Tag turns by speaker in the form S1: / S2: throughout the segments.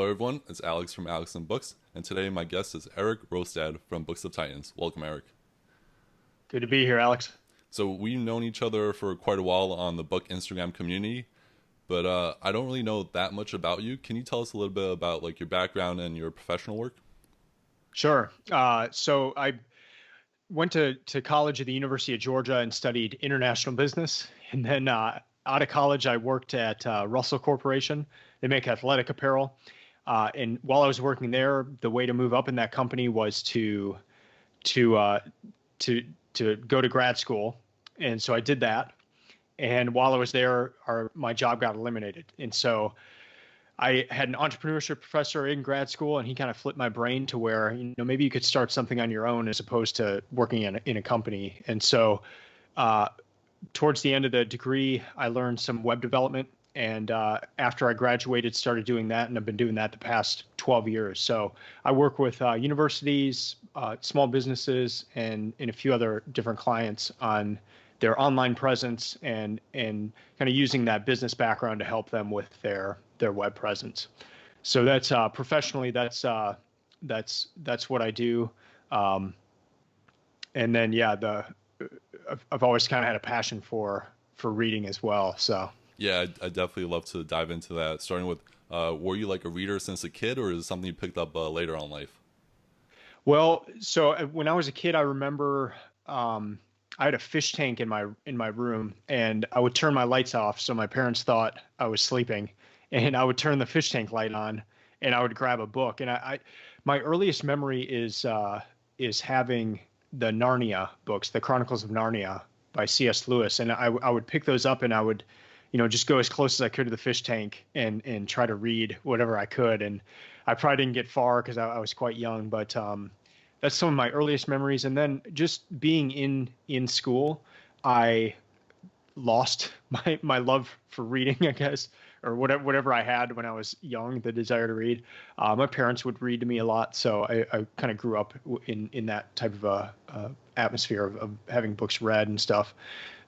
S1: Hello, everyone. It's Alex from Alex and Books, and today my guest is Eric Rostad from Books of Titans. Welcome, Eric.
S2: Good to be here, Alex.
S1: So we've known each other for quite a while on the book Instagram community, but I don't really know that much about you. Can you tell us a little bit about like your background and your professional work?
S2: Sure. So I went to college at the University of Georgia and studied international business. And then out of college, I worked at Russell Corporation. They make athletic apparel. And while I was working there, the way to move up in that company was to uh, to go to grad school. And so I did that. And while I was there, my job got eliminated. And so I had an entrepreneurship professor in grad school, and he kind of flipped my brain to where, maybe you could start something on your own as opposed to working in a company. And so uh, towards the end of the degree, I learned some web development. And after I graduated, started doing that, and I've been doing that the past 12 years. So I work with universities, small businesses, and a few other different clients on their online presence and kind of using that business background to help them with their web presence. So that's professionally, that's what I do. Um, and then I've always kind of had a passion for reading as well. So.
S1: Yeah, I definitely love to dive into that. Starting with, were you like a reader since a kid, or is it something you picked up later on in life?
S2: Well, so when I was a kid, I remember I had a fish tank in my room, and I would turn my lights off so my parents thought I was sleeping, and I would turn the fish tank light on, and I would grab a book. And my earliest memory is having the Narnia books, the Chronicles of Narnia by C.S. Lewis, and I would pick those up, and I would just go as close as I could to the fish tank and try to read whatever I could. And I probably didn't get far because I was quite young, but that's some of my earliest memories. And then just being in school, I lost my love for reading, I guess, or whatever I had when I was young, the desire to read. My parents would read to me a lot, so I kind of grew up in that type of atmosphere of having books read and stuff.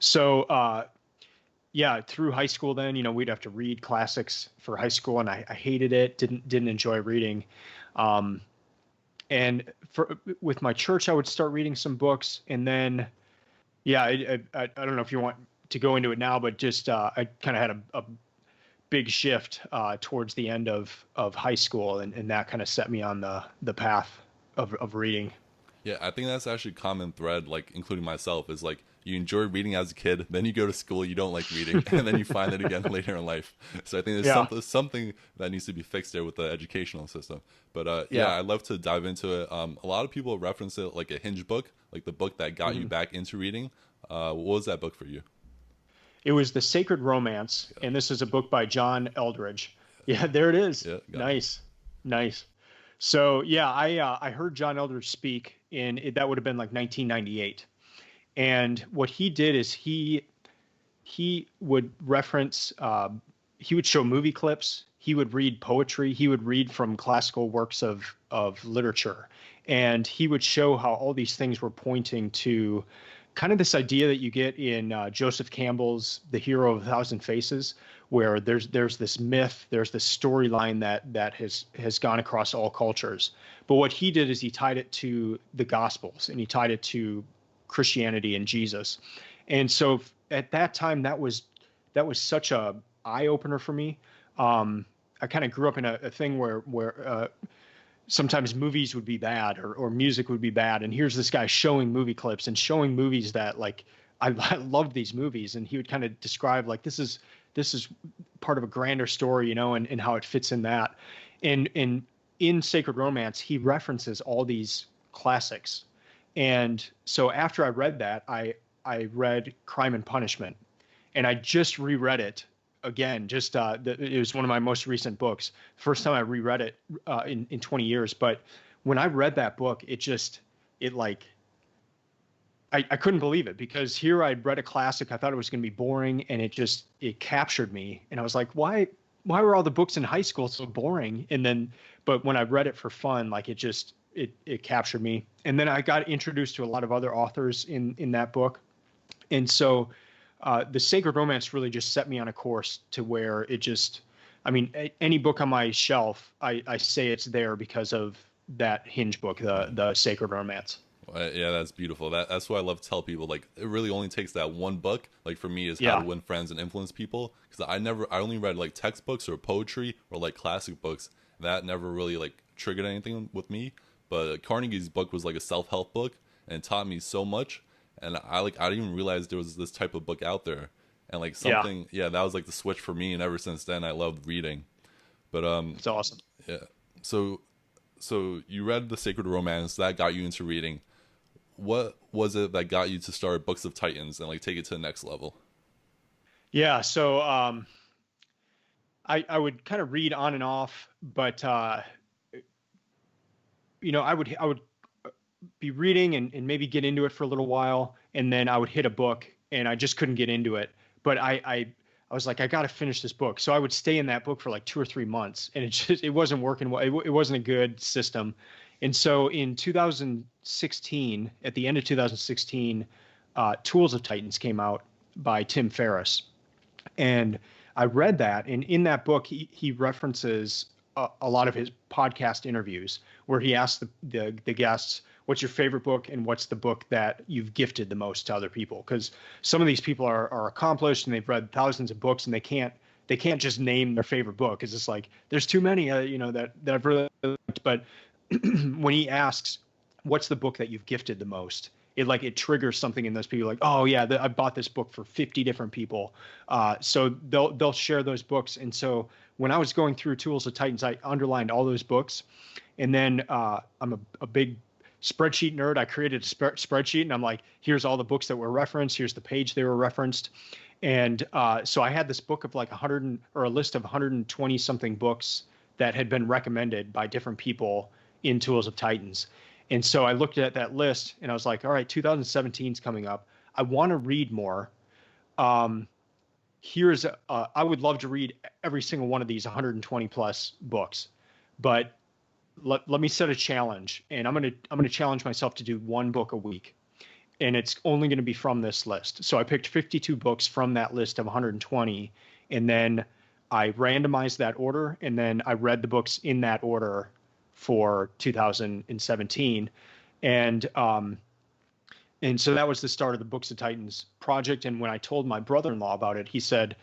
S2: So yeah, through high school, then we'd have to read classics for high school, and I hated it. Didn't enjoy reading. Um, and with my church, I would start reading some books, and then yeah, I don't know if you want to go into it now, but just I kind of had a big shift towards the end of high school, and that kind of set me on the path of reading.
S1: Yeah, I think that's actually a common thread, like including myself, is like you enjoy reading as a kid, then you go to school, you don't like reading, and then you find it again later in life. So I think there's
S2: Yeah,
S1: something that needs to be fixed there with the educational system. But yeah,
S2: yeah.
S1: I'd love to dive into it. A lot of people reference it like a hinge book, like the book that got you
S2: Mhm.
S1: back into reading. What was that book for you?
S2: It was The Sacred Romance,
S1: Yeah,
S2: and this is a book by John Eldridge. Yeah, there it is.
S1: yeah, got it.
S2: Nice, nice. So yeah, I heard John Eldridge speak that would have been like 1998. And what he did is he would reference he would show movie clips, he would read poetry, he would read from classical works of literature, and he would show how all these things were pointing to kind of this idea that you get in Joseph Campbell's The Hero of a Thousand Faces, where there's this myth, there's this storyline that has gone across all cultures. But what he did is he tied it to the Gospels, and he tied it to Christianity and Jesus. And so at that time, that was such a eye opener for me. I kind of grew up in a thing where sometimes movies would be bad, or music would be bad, and here's this guy showing movie clips and showing movies that like I loved these movies, and he would kind of describe like this is part of a grander story, and how it fits in that. And in Sacred Romance, he references all these classics. And so after I read that, I read Crime and Punishment, and I just reread it again. Just it was one of my most recent books. First time I reread it in 20 years. But when I read that book, it like I couldn't believe it, because here I'd read a classic. I thought it was going to be boring, and it captured me. And I was like, why were all the books in high school so boring? And then, but when I read it for fun, like it captured me. And then I got introduced to a lot of other authors in that book. And so the Sacred Romance really just set me on a course to where I mean, any book on my shelf, I say it's there because of that Hinge book, the Sacred Romance.
S1: Yeah, that's beautiful. That's what I love to tell people. Like, it really only takes that one book. Like for me, is How to
S2: Yeah,
S1: Win Friends and Influence People. Because I only read like textbooks or poetry or like classic books. That never really like triggered anything with me. But Carnegie's book was like a self help book, and it taught me so much. And I didn't even realize there was this type of book out there. And like
S2: yeah,
S1: something, yeah, that was like the switch for me. And ever since then, I loved reading. But
S2: it's awesome.
S1: yeah. So you read the Sacred Romance that got you into reading. What was it that got you to start Books of Titans and like take it to the next level?
S2: Yeah, so I would kind of read on and off, but I would be reading and maybe get into it for a little while, and then I would hit a book and I just couldn't get into it. But I was like, I got to finish this book. So I would stay in that book for like 2 or 3 months, and it wasn't working well. It wasn't a good system. And so in 2016, at the end of 2016, Tools of Titans came out by Tim Ferriss. And I read that, and in that book, he references a lot of his podcast interviews where he asks the guests, "What's your favorite book, and what's the book that you've gifted the most to other people?" Because some of these people are accomplished and they've read thousands of books, and they can't just name their favorite book. It's just like there's too many, that I've really liked. But when he asks, "What's the book that you've gifted the most?" It triggers something in those people, like, oh yeah, I bought this book for 50 different people. So they'll share those books. And so when I was going through Tools of Titans, I underlined all those books. And then I'm a big spreadsheet nerd. I created a spreadsheet, and I'm like, here's all the books that were referenced. Here's the page they were referenced. And so I had this book of like 100 or a list of 120 something books that had been recommended by different people in Tools of Titans. And so I looked at that list and I was like, all right, 2017 is coming up. I want to read more. Um, I would love to read every single one of these 120 plus books, but let me set a challenge, and I'm gonna challenge myself to do one book a week, and it's only going to be from this list. So I picked 52 books from that list of 120, and then I randomized that order, and then I read the books in that order for 2017. And so that was the start of the Books of Titans project. And when I told my brother-in-law about it, he said,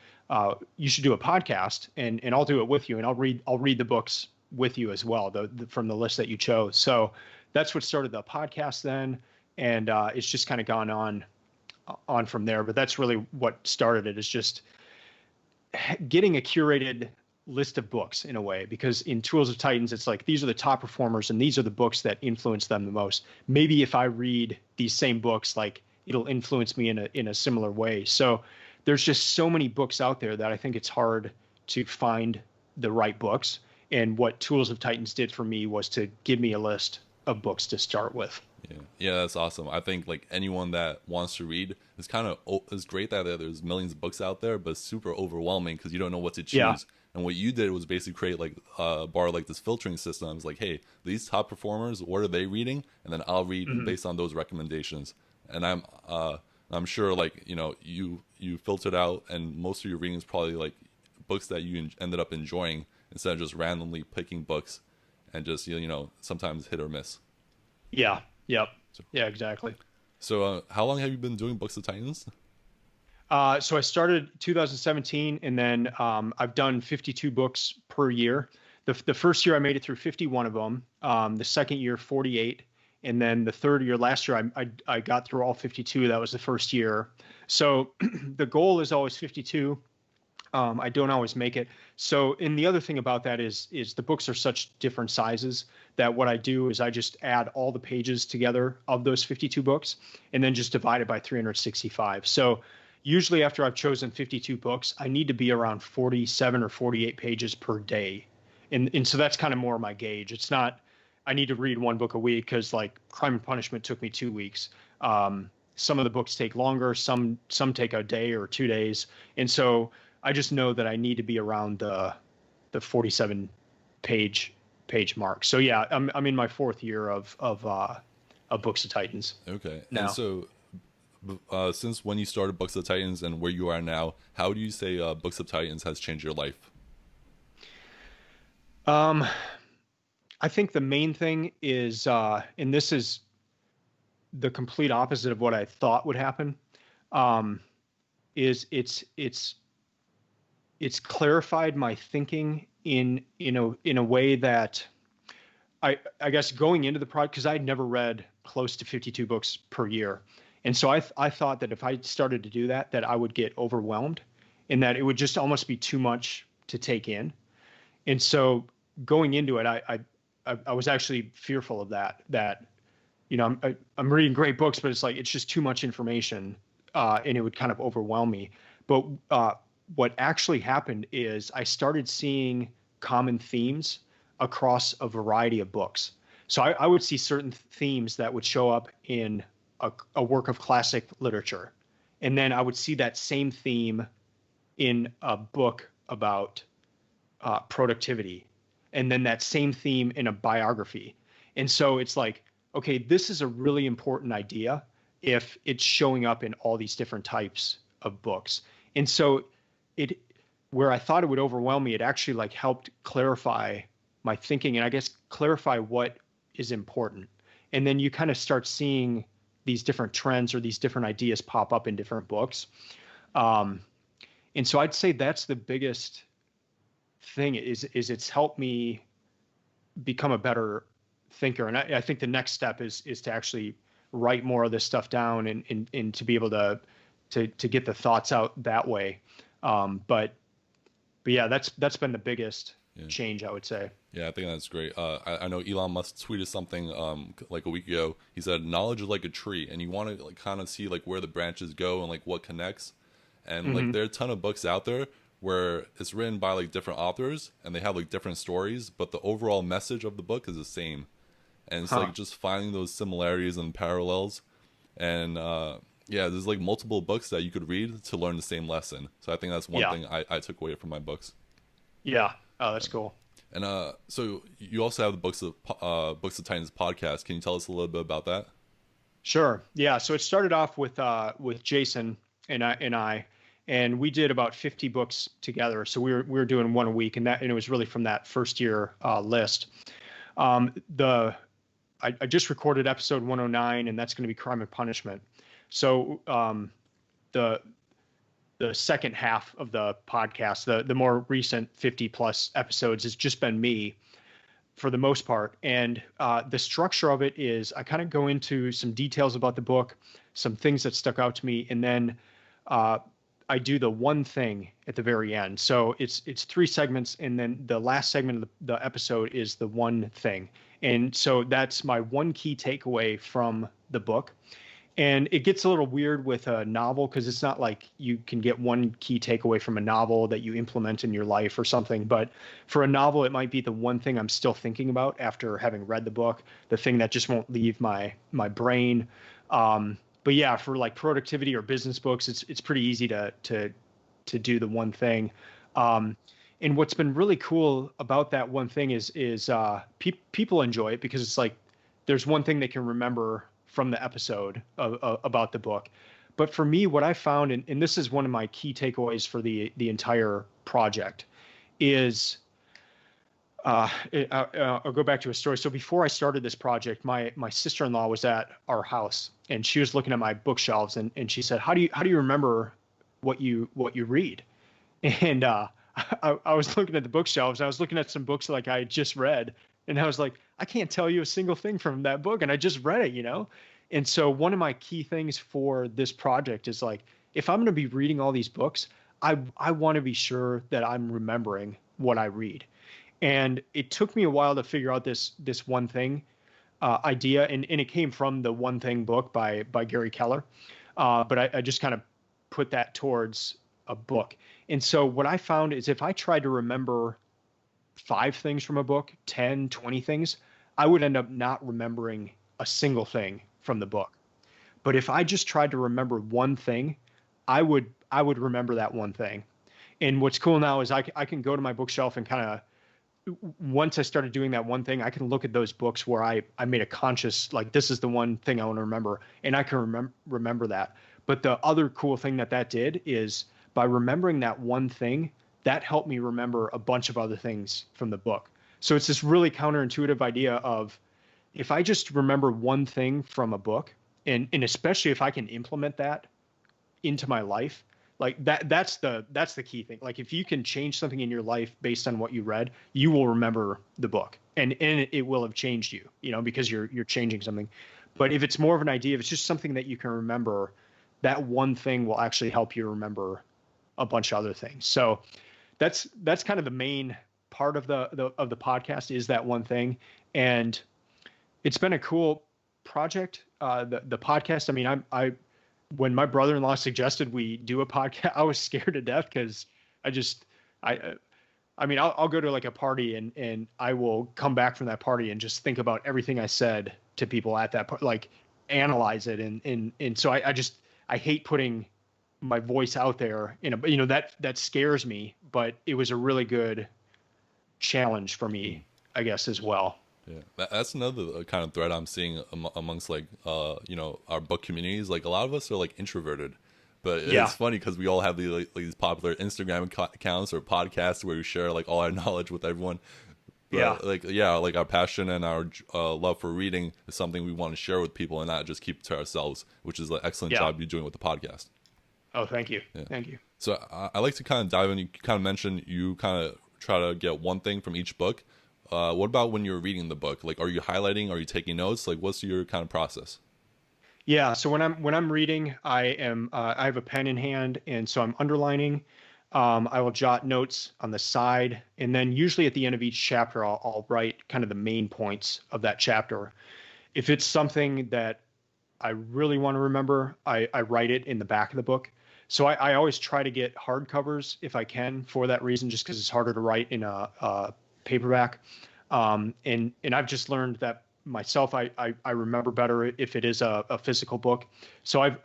S2: you should do a podcast, and I'll do it with you, and I'll read the books with you as well, from the list that you chose. So that's what started the podcast then. And it's just kind of gone on from there. But that's really what started it, is just getting a curated list of books in a way, because in Tools of Titans, it's like, these are the top performers and these are the books that influence them the most. Maybe if I read these same books, like, it'll influence me in a similar way. So there's just so many books out there that I think it's hard to find the right books. And what Tools of Titans did for me was to give me a list of books to start with.
S1: Yeah, that's awesome. I think like anyone that wants to read, it's great that there's millions of books out there, but it's super overwhelming because you don't know what to choose.
S2: Yeah.
S1: And what you did was basically create like bar like this filtering system. It's like, hey, these top performers, what are they reading? And then I'll read based on those recommendations. And I'm sure like you filtered out, and most of your reading is probably like books that you ended up enjoying instead of just randomly picking books and just sometimes hit or miss.
S2: Yeah. Yep. Yeah, exactly.
S1: So how long have you been doing Books of Titans?
S2: So I started 2017, and then I've done 52 books per year. The first year I made it through 51 of them. The second year, 48. And then the third year, last year, I got through all 52. That was the first year. So the goal is always 52. I don't always make it. So, and the other thing about that is the books are such different sizes that what I do is I just add all the pages together of those 52 books and then just divide it by 365. So usually after I've chosen 52 books, I need to be around 47 or 48 pages per day. And so that's kind of more my gauge. It's not, I need to read one book a week, because like Crime and Punishment took me 2 weeks. Some of the books take longer. Some take a day or 2 days. And so I just know that I need to be around the 47 page mark. So yeah, I'm in my fourth year of Books of Titans.
S1: Okay.
S2: Now.
S1: And so since when you started Books of Titans and where you are now, how do you say Books of Titans has changed your life?
S2: Um, I think the main thing is, and this is the complete opposite of what I thought would happen, um, is it's clarified my thinking in a way that I guess going into the project, because I had never read close to 52 books per year, and so I thought that if I started to do that, that I would get overwhelmed, and that it would just almost be too much to take in. And so going into it, I was actually fearful of that. That I'm reading great books, but it's like it's just too much information, and it would kind of overwhelm me. But what actually happened is I started seeing common themes across a variety of books. So I would see certain themes that would show up in a work of classic literature, and then I would see that same theme in a book about productivity, and then that same theme in a biography. And so it's like, okay, this is a really important idea if it's showing up in all these different types of books. And so it, where I thought it would overwhelm me, it actually like helped clarify my thinking, and I guess clarify what is important. And then you kind of start seeing these different trends or these different ideas pop up in different books. Um, and so I'd say that's the biggest thing is it's helped me become a better thinker. And I think the next step is to actually write more of this stuff down and to be able to get the thoughts out that way. But yeah, that's been the biggest change, I would say.
S1: Yeah, I think that's great. I know Elon Musk tweeted something like a week ago. He said, "Knowledge is like a tree, and you want to like kind of see like where the branches go and like what connects." And like there are a ton of books out there where it's written by like different authors and they have like different stories, but the overall message of the book is the same. And it's like just finding those similarities and parallels. And yeah, there's like multiple books that you could read to learn the same lesson. So I think that's one thing I took away from my books.
S2: Yeah. Oh, that's cool.
S1: And so you also have the Books of Titans podcast. Can you tell us a little bit about that?
S2: Sure. Yeah. So it started off with Jason and we did about 50 books together. So we were doing one a week, and it was really from that first year list. The I just recorded episode 109, and that's going to be Crime and Punishment. So the second half of the podcast, the more recent 50 plus episodes, has just been me for the most part. And the structure of it is I kind of go into some details about the book, some things that stuck out to me, and then I do the one thing at the very end. So it's 3 segments, and then the last segment of the episode is the one thing. And so that's my one key takeaway from the book. And it gets a little weird with a novel because it's not like you can get one key takeaway from a novel that you implement in your life or something. But for a novel, it might be the one thing I'm still thinking about after having read the book, the thing that just won't leave my brain. But yeah, for like productivity or business books, it's pretty easy to do the one thing. And what's been really cool about that one thing is people enjoy it because it's like there's one thing they can remember from the episode about the book. But for me, what I found, and this is one of my key takeaways for the entire project, is I'll go back to a story. So before I started this project, my sister-in-law was at our house, and she was looking at my bookshelves, and she said, "How do you remember what you read?" And I was looking at the bookshelves. I was looking at some books like I had just read, and I was like, I can't tell you a single thing from that book, and I just read it. And so one of my key things for this project is like, if I'm going to be reading all these books, I want to be sure that I'm remembering what I read. And it took me a while to figure out this one thing idea, and it came from the One Thing book by Gary Keller. But I just kind of put that towards a book. And so what I found is if I tried to remember 5 things from a book, 10, 20 things, I would end up not remembering a single thing from the book. But if I just tried to remember one thing, I would remember that one thing. And what's cool now is I can go to my bookshelf and kind of, once I started doing that one thing, I can look at those books where I made a conscious, like, this is the one thing I want to remember, and I can remember that. But the other cool thing that did is by remembering that one thing, that helped me remember a bunch of other things from the book. So it's this really counterintuitive idea of if I just remember one thing from a book, and especially if I can implement that into my life, like that's the key thing. Like if you can change something in your life based on what you read, you will remember the book, and it will have changed you, because you're changing something. But if it's more of an idea, if it's just something that you can remember, that one thing will actually help you remember a bunch of other things. So that's kind of the main part of the podcast, is that one thing. And it's been a cool project. The podcast. I mean, I when my brother-in-law suggested we do a podcast, I was scared to death because I mean, I'll go to like a party and I will come back from that party and just think about everything I said to people at that part, like analyze it. And so I hate putting my voice out there that scares me, but it was a really good challenge for me, I guess, as well.
S1: Yeah, that's another kind of thread I'm seeing amongst like our book communities. Like a lot of us are like introverted, but it's funny because we all have these popular Instagram accounts or podcasts where we share like all our knowledge with everyone. But, like our passion and our love for reading is something we want to share with people and not just keep it to ourselves, which is an excellent job you're doing with the podcast.
S2: Oh, thank you. Yeah. Thank you.
S1: So I like to kind of dive in. You kind of mentioned you kind of try to get one thing from each book. What about when you're reading the book? Like, are you highlighting? Are you taking notes? Like, what's your kind of process?
S2: Yeah. So when I'm reading, I have a pen in hand, and so I'm underlining. I will jot notes on the side, and then usually at the end of each chapter, I'll write kind of the main points of that chapter. If it's something that I really want to remember, I write it in the back of the book. So I always try to get hardcovers if I can for that reason, just because it's harder to write in a paperback. And I've just learned that myself, I remember better if it is a physical book. So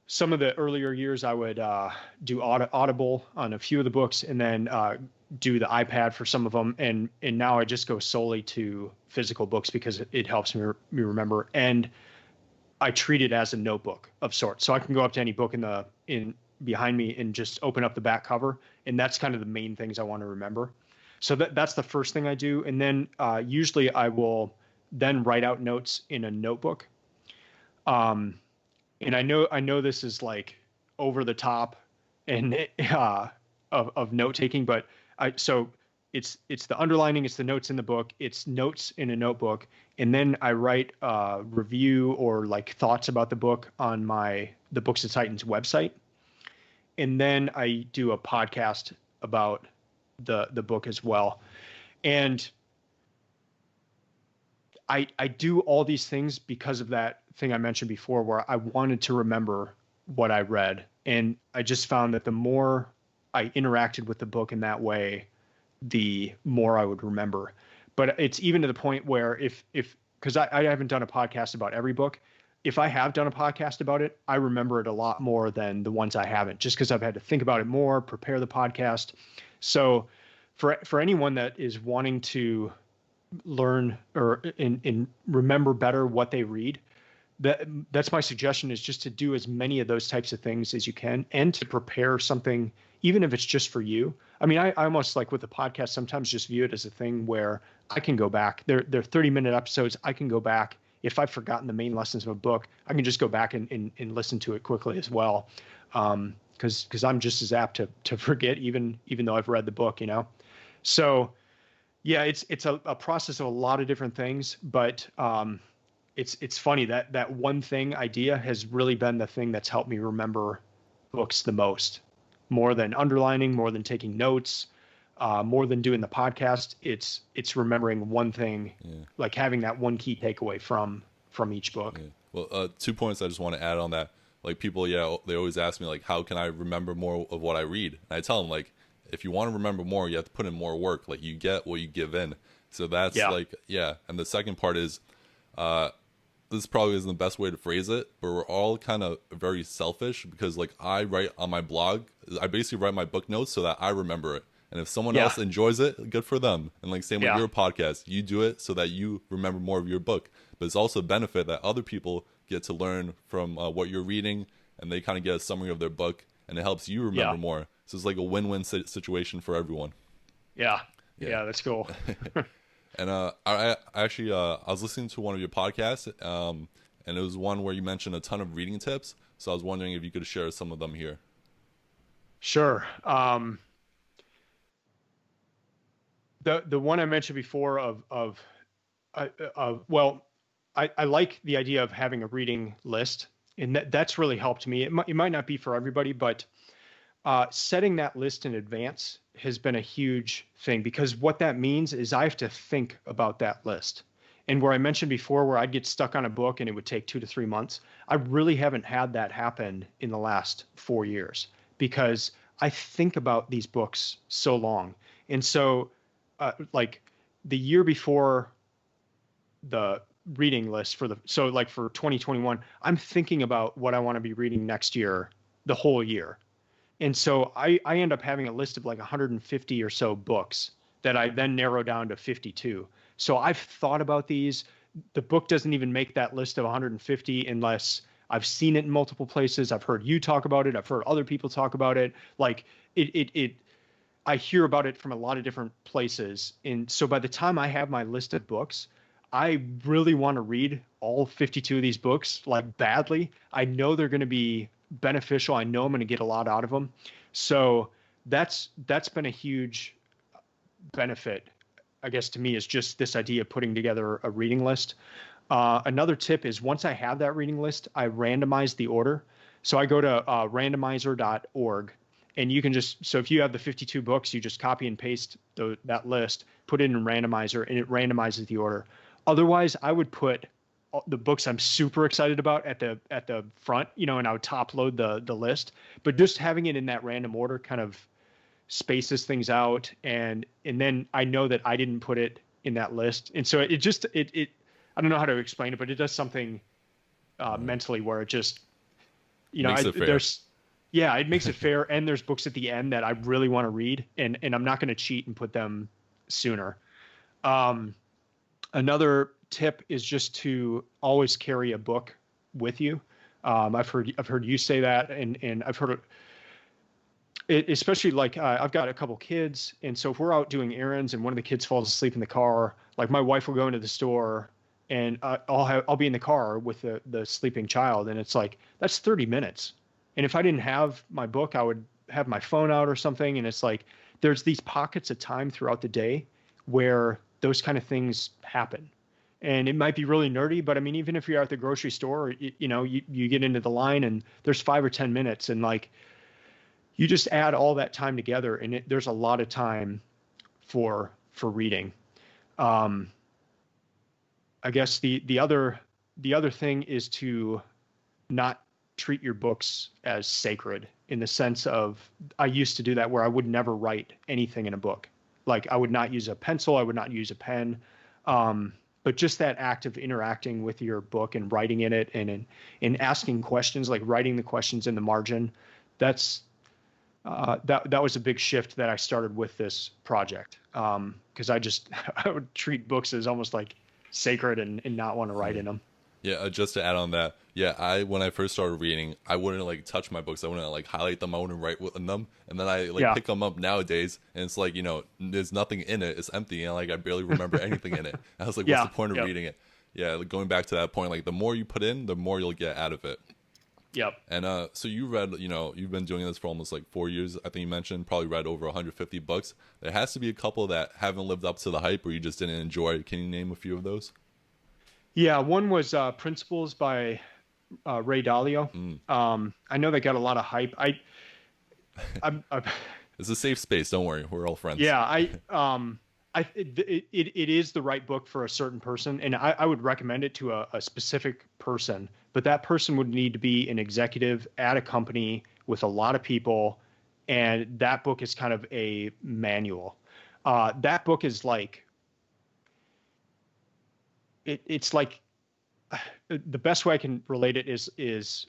S2: some of the earlier years I would do Audible on a few of the books, and then do the iPad for some of them. And now I just go solely to physical books because it helps me remember. And I treat it as a notebook of sorts. So I can go up to any book in behind me and just open up the back cover. And that's kind of the main things I want to remember. So that's the first thing I do. And then usually I will then write out notes in a notebook. And I know this is like over the top and of note taking, but so it's the underlining, it's the notes in the book, it's notes in a notebook, and then I write a review or like thoughts about the book on the Books of Titans website, and then I do a podcast about the book as well. And I do all these things because of that thing I mentioned before, where I wanted to remember what I read. And I just found that the more I interacted with the book in that way, the more I would remember. But it's even to the point where because I haven't done a podcast about every book. If I have done a podcast about it, I remember it a lot more than the ones I haven't, just because I've had to think about it more, prepare the podcast. So for anyone that is wanting to learn or in remember better what they read, that's my suggestion, is just to do as many of those types of things as you can, and to prepare something, even if it's just for you. I mean, I almost, like with the podcast, sometimes just view it as a thing where I can go back. They're 30-minute episodes. I can go back. If I've forgotten the main lessons of a book, I can just go back and listen to it quickly as well. Because I'm just as apt to forget, even though I've read the book, So yeah, it's a process of a lot of different things, but it's funny that one thing idea has really been the thing that's helped me remember books the most, more than underlining, more than taking notes, more than doing the podcast. It's remembering one thing, like having that one key takeaway from each book.
S1: Yeah. Well, 2 points I just want to add on that. Like people, they always ask me like, how can I remember more of what I read? And I tell them like, if you want to remember more, you have to put in more work. Like you get what you give in. So that's And the second part is, this probably isn't the best way to phrase it, but we're all kind of very selfish, because like I write on my blog, I basically write my book notes so that I remember it. And if someone else enjoys it, good for them. And like same with your podcast, you do it so that you remember more of your book. But it's also a benefit that other people get to learn from what you're reading, and they kind of get a summary of their book, and it helps you remember more. So it's like a win-win situation for everyone.
S2: Yeah.
S1: Yeah.
S2: Yeah, that's cool.
S1: And I actually I was listening to one of your podcasts, and it was one where you mentioned a ton of reading tips. So I was wondering if you could share some of them here.
S2: Sure. The one I mentioned before well, I like the idea of having a reading list, and that's really helped me. It might not be for everybody, but setting that list in advance has been a huge thing, because what that means is I have to think about that list. And where I mentioned before, where I'd get stuck on a book and it would take 2 to 3 months, I really haven't had that happen in the last 4 years, because I think about these books so long. And so, like the year before the reading list for 2021, I'm thinking about what I want to be reading next year, the whole year. And so I end up having a list of like 150 or so books that I then narrow down to 52. So I've thought about these. The book doesn't even make that list of 150 unless I've seen it in multiple places. I've heard you talk about it. I've heard other people talk about it. Like I hear about it from a lot of different places. And so by the time I have my list of books, I really want to read all 52 of these books, like badly. I know they're going to be beneficial. I know I'm going to get a lot out of them. So that's been a huge benefit, I guess, to me, is just this idea of putting together a reading list. Another tip is, once I have that reading list, I randomize the order. So I go to randomizer.org, and you can so if you have the 52 books, you just copy and paste that list, put it in randomizer, and it randomizes the order. Otherwise, I would put the books I'm super excited about at the front, and I would top load the list. But just having it in that random order kind of spaces things out, and then I know that I didn't put it in that list, and so it I don't know how to explain it, but it does something mentally where it just
S1: Makes it fair.
S2: it makes it fair, and there's books at the end that I really want to read, and I'm not going to cheat and put them sooner. Another tip is just to always carry a book with you. I've heard you say that, and I've heard it, especially like I've got a couple kids, and so if we're out doing errands and one of the kids falls asleep in the car, like my wife will go into the store, and I'll be in the car with the sleeping child, and it's like, that's 30 minutes. And if I didn't have my book, I would have my phone out or something, and it's like there's these pockets of time throughout the day where those kind of things happen. And it might be really nerdy, but I mean, even if you're at the grocery store, you get into the line and there's 5 or 10 minutes, and like, you just add all that time together, and there's a lot of time for reading. I guess the other thing is to not treat your books as sacred, in the sense of, I used to do that where I would never write anything in a book. Like, I would not use a pencil, I would not use a pen. But just that act of interacting with your book and writing in it, and asking questions, like writing the questions in the margin, that was a big shift that I started with this project. Because I would treat books as almost like sacred, and not want to write in them.
S1: Yeah, just to add on that, yeah, when I first started reading, I wouldn't like touch my books. I wouldn't like highlight them. I wouldn't write in them. And then I pick them up nowadays, and it's like, there's nothing in it. It's empty, and like I barely remember anything in it. I was like, what's the point of reading it? Yeah, like, going back to that point, like the more you put in, the more you'll get out of it.
S2: Yep.
S1: And so you read, you've been doing this for almost like 4 years. I think you mentioned probably read over 150 books. There has to be a couple that haven't lived up to the hype, or you just didn't enjoy. Can you name a few of those?
S2: Yeah, one was Principles by Ray Dalio. I know they got a lot of hype.
S1: It's a safe space. Don't worry, we're all friends.
S2: Yeah, it is the right book for a certain person, and I would recommend it to a specific person. But that person would need to be an executive at a company with a lot of people, and that book is kind of a manual. That book is like, it's like, the best way I can relate it is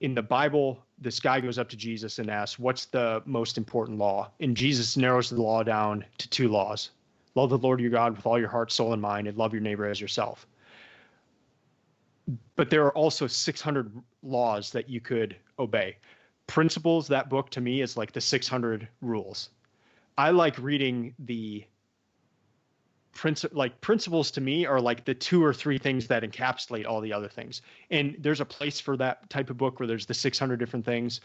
S2: in the Bible, this guy goes up to Jesus and asks, what's the most important law? And Jesus narrows the law down to 2 laws. Love the Lord your God with all your heart, soul, and mind, and love your neighbor as yourself. But there are also 600 laws that you could obey. Principles, that book to me is like the 600 rules. I like reading the principles. To me are like the 2 or 3 things that encapsulate all the other things. And there's a place for that type of book where there's the 600 different things.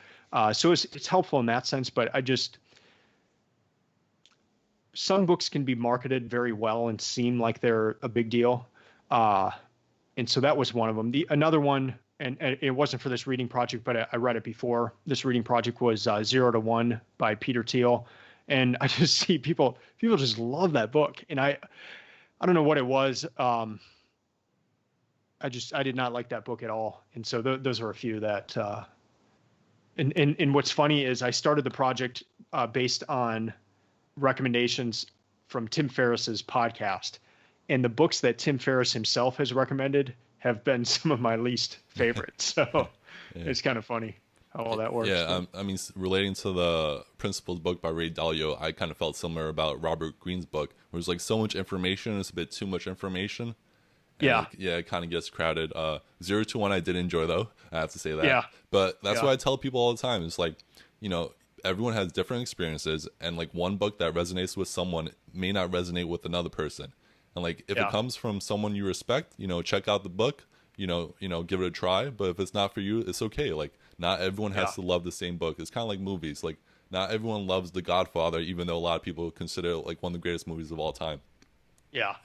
S2: So it's helpful in that sense, but some books can be marketed very well and seem like they're a big deal. And so that was one of them. Another one, and it wasn't for this reading project, but I read it before this reading project, was 0 to 1 by Peter Thiel. And I just see people just love that book. And I don't know what it was. I did not like that book at all. And so those are a few that, and what's funny is I started the project based on recommendations from Tim Ferriss's podcast. And the books that Tim Ferriss himself has recommended have been some of my least favorites. So It's kind of funny how all that works.
S1: Yeah, I mean, relating to the Principles book by Ray Dalio, I kind of felt similar about Robert Greene's book, where there's like so much information, it's a bit too much information. And it kind of gets crowded. 0 to 1 I did enjoy, though, I have to say that.
S2: Yeah.
S1: But that's what I tell people all the time. It's like, everyone has different experiences, and like one book that resonates with someone may not resonate with another person. And like if it comes from someone you respect, check out the book, give it a try. But if it's not for you, it's okay. Like not everyone has to love the same book. It's kind of like movies. Like not everyone loves The Godfather, even though a lot of people consider it like one of the greatest movies of all time. Yeah.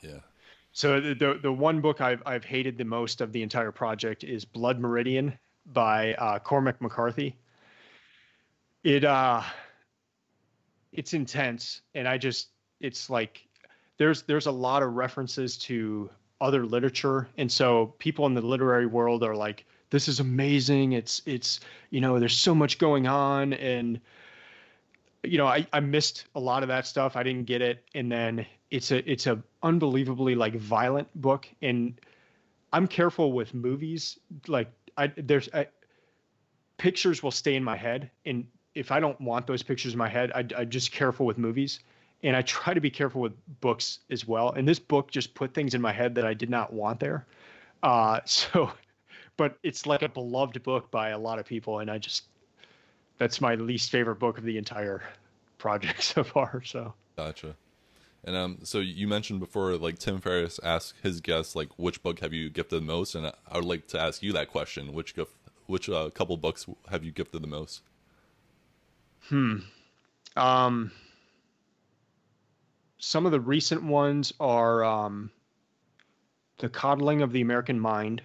S2: So the one book I've hated the most of the entire project is Blood Meridian by Cormac McCarthy. It's intense, and it's like there's a lot of references to other literature, and so people in the literary world are like, this is amazing, it's there's so much going on, and I missed a lot of that stuff. I didn't get it. And then it's a unbelievably like violent book, and I'm careful with movies. Like pictures will stay in my head, and if I don't want those pictures in my head, I'm just careful with movies. And I try to be careful with books as well. And this book just put things in my head that I did not want there. But it's like a beloved book by a lot of people. And that's my least favorite book of the entire project so far. So.
S1: Gotcha. And so you mentioned before, like Tim Ferriss asked his guests, like, which book have you gifted the most? And I would like to ask you that question. Which couple books have you gifted the most?
S2: Some of the recent ones are The Coddling of the American Mind,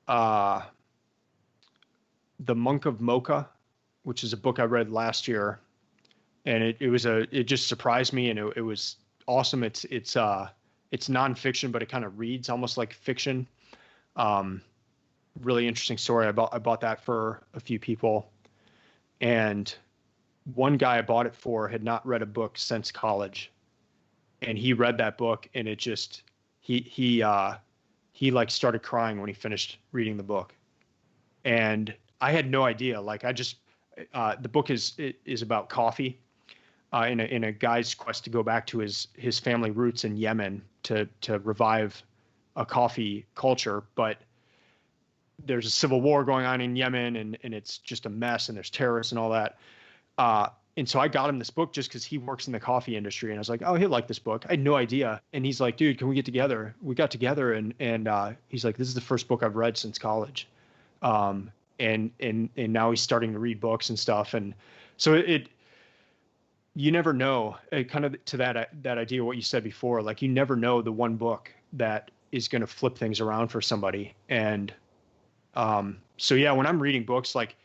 S2: The Monk of Mocha, which is a book I read last year, and it just surprised me, and it was awesome. It's nonfiction, but it kind of reads almost like fiction. Really interesting story. I bought that for a few people, and one guy I bought it for had not read a book since college, and he read that book, and it just he like started crying when he finished reading the book, and I had no idea. Like the book is about coffee, in a guy's quest to go back to his family roots in Yemen to revive a coffee culture, but there's a civil war going on in Yemen, and it's just a mess, and there's terrorists and all that. And so I got him this book just because he works in the coffee industry, and I was like, oh, he'll like this book. I had no idea. And he's like, dude, can we get together? We got together, and he's like, this is the first book I've read since college. And now he's starting to read books and stuff. And so you never know, kind of to that idea, what you said before, like you never know the one book that is going to flip things around for somebody. And so yeah, when I'm reading books, like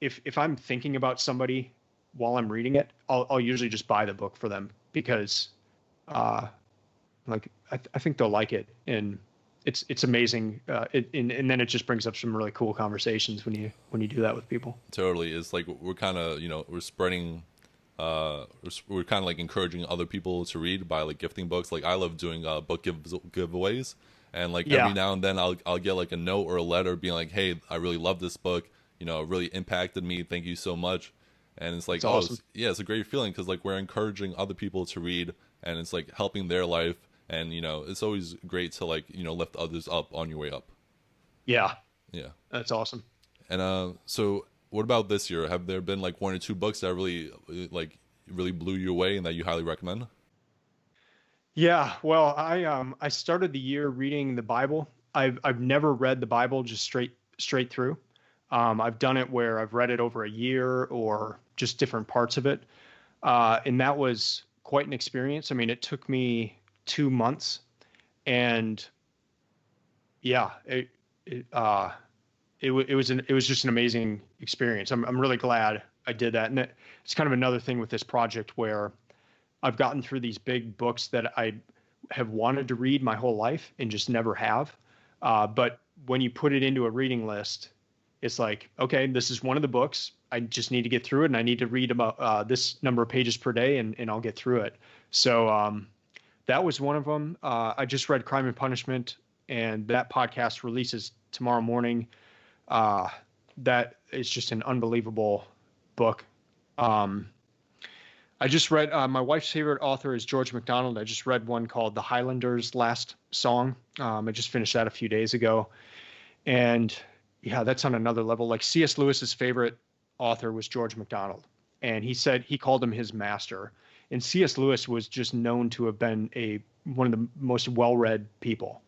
S2: if I'm thinking about somebody while I'm reading it, I'll usually just buy the book for them because I think they'll like it, and it's amazing. And then it just brings up some really cool conversations when you do that with people.
S1: Totally. It's like we're kind of, we're spreading, we're kind of like encouraging other people to read by like gifting books. Like I love doing book giveaways, and like every now and then I'll get like a note or a letter being like, hey, I really love this book, it really impacted me, thank you so much. And it's like, awesome. It's a great feeling because like we're encouraging other people to read, and it's like helping their life, and it's always great to like lift others up on your way up. Yeah
S2: That's awesome.
S1: And so what about this year? Have there been like one or two books that really like really blew you away and that you highly recommend?
S2: Yeah, well, I started the year reading the Bible. I've never read the Bible just straight through. I've done it where I've read it over a year or just different parts of it, and that was quite an experience. I mean, it took me 2 months, and yeah, it was just an amazing experience. I'm really glad I did that, and it's kind of another thing with this project where I've gotten through these big books that I have wanted to read my whole life and just never have. But when you put it into a reading list, it's like, okay, this is one of the books. I just need to get through it, and I need to read about this number of pages per day, and I'll get through it. So that was one of them. I just read Crime and Punishment, and that podcast releases tomorrow morning. That is just an unbelievable book. I just read, my wife's favorite author is George MacDonald. I just read one called The Highlander's Last Song. I just finished that a few days ago. And yeah, that's on another level. Like C.S. Lewis's favorite author was George MacDonald. And he said he called him his master. And C.S. Lewis was just known to have been one of the most well-read people.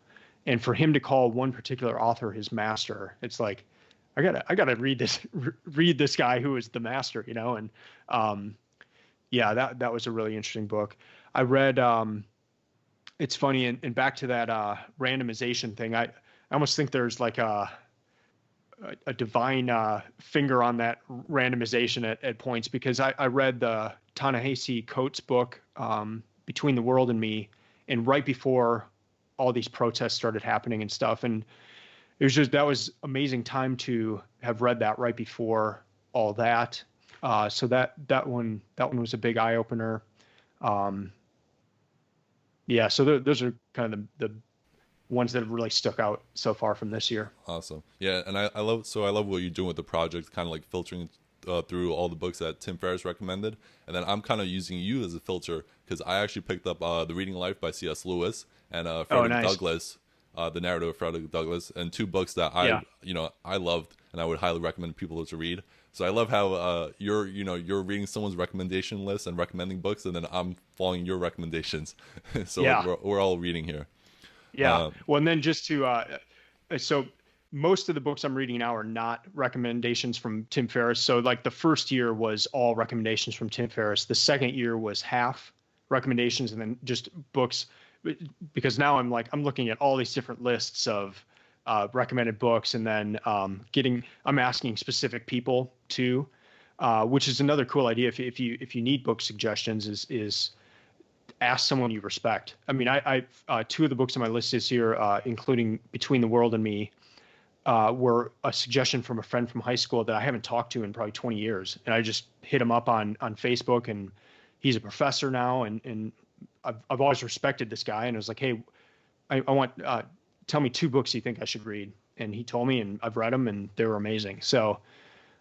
S2: And for him to call one particular author his master, it's like, I gotta read this guy who is the master, you know? And, yeah, that was a really interesting book. I read, it's funny, and back to that randomization thing, I almost think there's like a divine finger on that randomization at points, because I read the Ta-Nehisi Coates book, Between the World and Me, and right before all these protests started happening and stuff, and that was amazing time to have read that right before all that. So that one was a big eye opener. Yeah, so those are kind of the ones that have really stuck out so far from this year.
S1: Awesome. Yeah, and I love what you're doing with the project, kind of like filtering through all the books that Tim Ferriss recommended, and then I'm kind of using you as a filter because I actually picked up The Reading Life by C.S. Lewis and Frederick Douglass, the narrative of Frederick Douglass, and two books that I loved and I would highly recommend people to read. So I love how you're reading someone's recommendation list and recommending books, and then I'm following your recommendations. So yeah. We're all reading here.
S2: Yeah. Well, and then just to so most of the books I'm reading now are not recommendations from Tim Ferriss. So like the first year was all recommendations from Tim Ferriss. The second year was half recommendations and then just books, because now I'm looking at all these different lists of recommended books, and then I'm asking specific people too, which is another cool idea. If you need book suggestions, is ask someone you respect. I mean, I two of the books on my list this year, including Between the World and Me, were a suggestion from a friend from high school that I haven't talked to in probably 20 years, and I just hit him up on Facebook, and he's a professor now, and I've always respected this guy, and I was like, hey, I want tell me 2 books you think I should read. And he told me, and I've read them, and they were amazing. So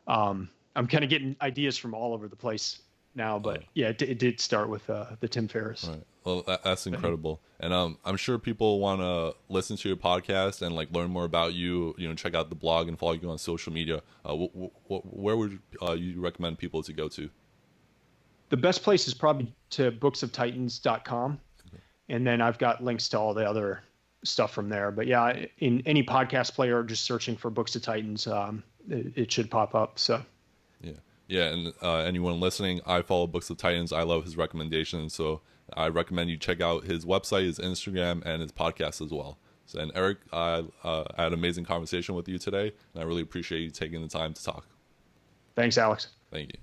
S2: I'm kind of getting ideas from all over the place now. But yeah, it did start with the Tim Ferriss.
S1: Right. Well, that's incredible. And I'm sure people want to listen to your podcast and like learn more about you, check out the blog and follow you on social media. Where would you recommend people to go to?
S2: The best place is probably to booksoftitans.com. Okay. And then I've got links to all the other stuff from there. But yeah, in any podcast player, just searching for Books of Titans, it should pop up. So
S1: yeah, and anyone listening, I follow Books of Titans. I love his recommendations, so I recommend you check out his website, his Instagram, and his podcast as well. So, and Eric, I had an amazing conversation with you today, and I really appreciate you taking the time to talk.
S2: Thanks, Alex.
S1: Thank you.